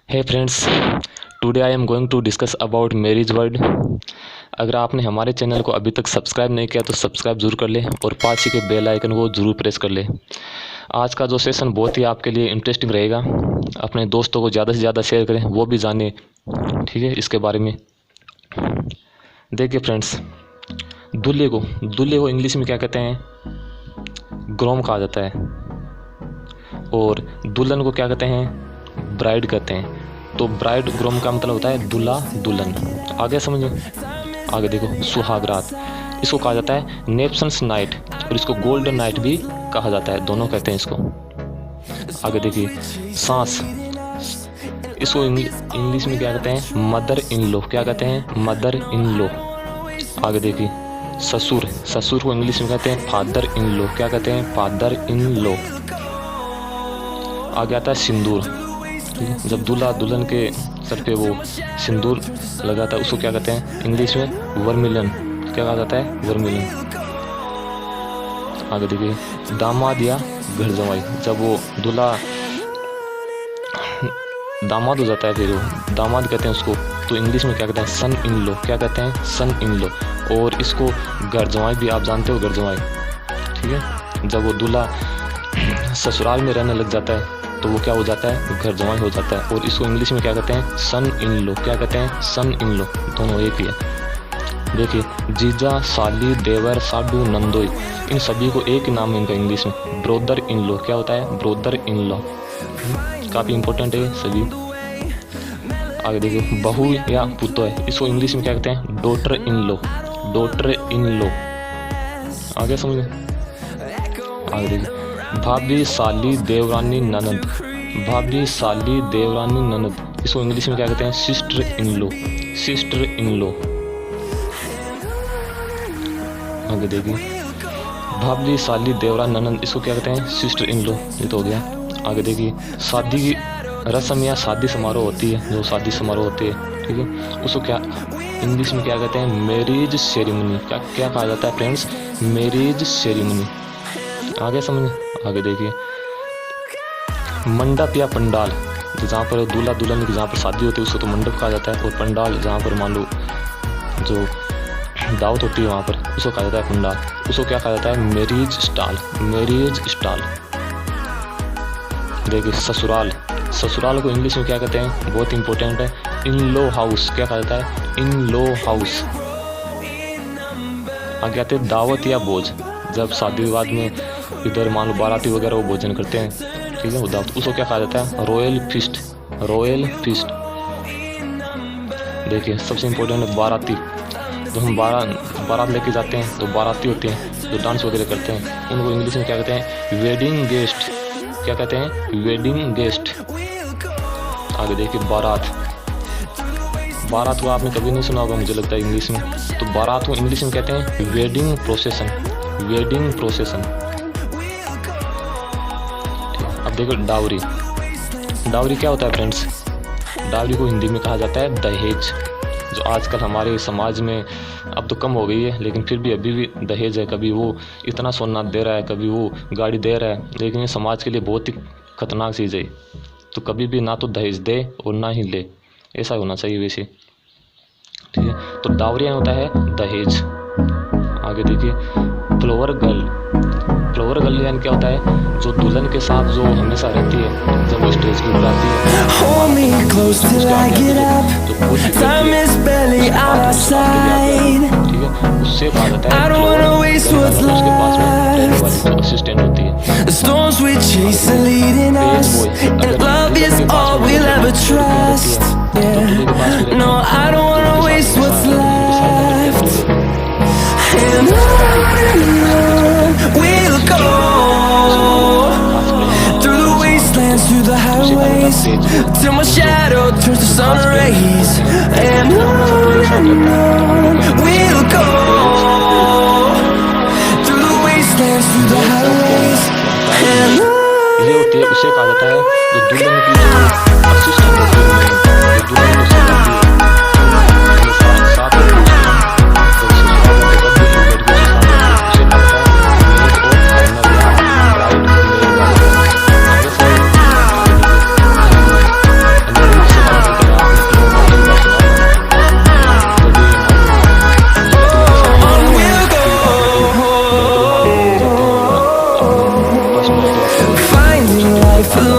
Hey friends, today I am going to discuss about marriage word. अगर आपने हमारे channel को अभी तक सब्सक्राइब नहीं किया तो सब्सक्राइब जरूर कर ले और पास ही के बेल आइकन को जरूर प्रेस कर ले। आज का जो सेशन बहुत ही आपके लिए इंटरेस्टिंग रहेगा। अपने दोस्तों को ज़्यादा से ज़्यादा शेयर करें, वो भी जाने, ठीक है, इसके बारे में। देखिए फ्रेंड्स, दूल्हे को इंग्लिश में क्या कहते हैं? ग्रूम कहा जाता है। और दुल्हन को क्या कहते हैं? ब्राइड कहते हैं। तो ब्राइड ग्रूम का मतलब होता है दूल्हा दुल्हन। आगे समझो, आगे देखो, सुहागरात इसको कहा जाता है नेप्सन्स नाइट, और इसको गोल्डन नाइट भी कहा जाता है, दोनों कहते हैं इसको। आगे देखिए, सास, इसको इंग्लिश में क्या कहते हैं? Mother in law. क्या कहते हैं? Mother in law. आगे देखिए, ससुर को इंग्लिश में कहते हैं फादर इन लॉ। क्या कहते हैं? Father in law. आगे आता है सिंदूर। जब दूल्हा दुल्हन के सर पे वो सिंदूर लगाता है उसको क्या कहते हैं? इंग्लिश में वर्मिलन। क्या कहा जाता है? वर्मिलन। आगे देखिए, दामाद या घर जमाई, जब वो दूल्हा दामाद हो जाता है फिर वो दामाद कहते हैं उसको, तो इंग्लिश में क्या कहते हैं? सन इन लॉ। क्या कहते हैं? सन इन लॉ। और इसको घर जमाई भी आप जानते हो, घर जमाई, ठीक है। जब वो दूल्हा ससुराल में रहने लग जाता है तो वो क्या हो जाता है? घर जमाई हो जाता है। और इसको इंग्लिश में क्या कहते हैं? सन इन लॉ। क्या कहते हैं? सन इन लॉ। दोनों एक ही है। देखिए, जीजा, साली, देवर, साडू, नंदोई, इन सभी को एक ही नाम है इनका इंग्लिश में, ब्रोदर इन लॉ। क्या होता है? Brother in law. काफ़ी इंपॉर्टेंट है सभी। आगे देखिए, बहू या पुतो है, इसको इंग्लिश में क्या कहते हैं? Daughter in law. Daughter in law. आगे समझो, आगे देखिए, भाभी, साली, देवरानी, ननद। भाभी, साली, देवरानी, ननद, इसको इंग्लिश में क्या कहते हैं? Sister in law. Sister in law. आगे देखिए, भाभी, साली, देवरानी, ननद, इसको क्या कहते हैं? Sister in law. ये तो हो गया। आगे देखिए, शादी की रस्म या शादी समारोह होती है, जो शादी समारोह होती है, ठीक है, उसको क्या इंग्लिश में क्या कहते हैं? Marriage ceremony. क्या कहा जाता है फ्रेंड्स? Marriage ceremony. आगे समझ। आगे देखिए, मंडप या पंडाल, तो जहाँ पर दूल्हा दुल्हन की जहाँ पर शादी होती है उसको तो मंडप कहा जाता है। और पंडाल, जहाँ पर मान लो जो दावत होती है वहाँ पर, उसको कहा जाता है पंडाल। उसको क्या कहा जाता है? Marriage stall. Marriage stall. देखिए, ससुराल को इंग्लिश में क्या कहते हैं? बहुत इंपॉर्टेंट है, इन लॉ हाउस। क्या कहा जाता है? In law house. आगे आते हैं दावत या भोज, जब शादी विवाद में इधर मान लो बाराती वगैरह वो भोजन करते हैं, ठीक है, वो दावत, उसको क्या कहा जाता है? Royal feast. Royal feast. देखिए, सबसे इम्पोर्टेंट है बाराती। तो हम बारात लेके जाते हैं तो बाराती होते हैं जो डांस वगैरह करते हैं, उनको इंग्लिश में क्या कहते हैं? Wedding guest. क्या कहते हैं? Wedding guest. आगे देखिए, बारात को आपने कभी नहीं सुना होगा मुझे लगता है इंग्लिश में, तो बारात को इंग्लिश में कहते हैं वेडिंग प्रोसेशन। Wedding procession. अब देखो, डावरी क्या होता है फ्रेंड्स? डावरी को हिंदी में कहा जाता है दहेज, जो आजकल हमारे समाज में अब तो कम हो गई है, लेकिन फिर भी अभी भी दहेज है। कभी वो इतना सोना दे रहा है, कभी वो गाड़ी दे रहा है, लेकिन ये समाज के लिए बहुत ही खतरनाक चीज़ है। तो कभी भी ना तो दहेज दे और ना ही ले, ऐसा होना चाहिए वैसे, ठीक है। तो डावरी होता है दहेज। आगे देखिए, फ्लावर गर्ल यानी क्या होता है? जो दुल्हन के साथ जो हमेशा रहती है, जब वो स्टेज पे बुलाती है, ठीक है, उससे कहा जाता है उसके पास में असिस्टेंट होती है। Through the highways, till my shadow turns to sun rays, and on we'll go, through the wastelands, through the highways, and on. ये होती है, उसे कहा जाता है जो दुल्हन की जो असिस्टेंट होती है, जो दुल्हन को सिखाती है, साथ में life alone.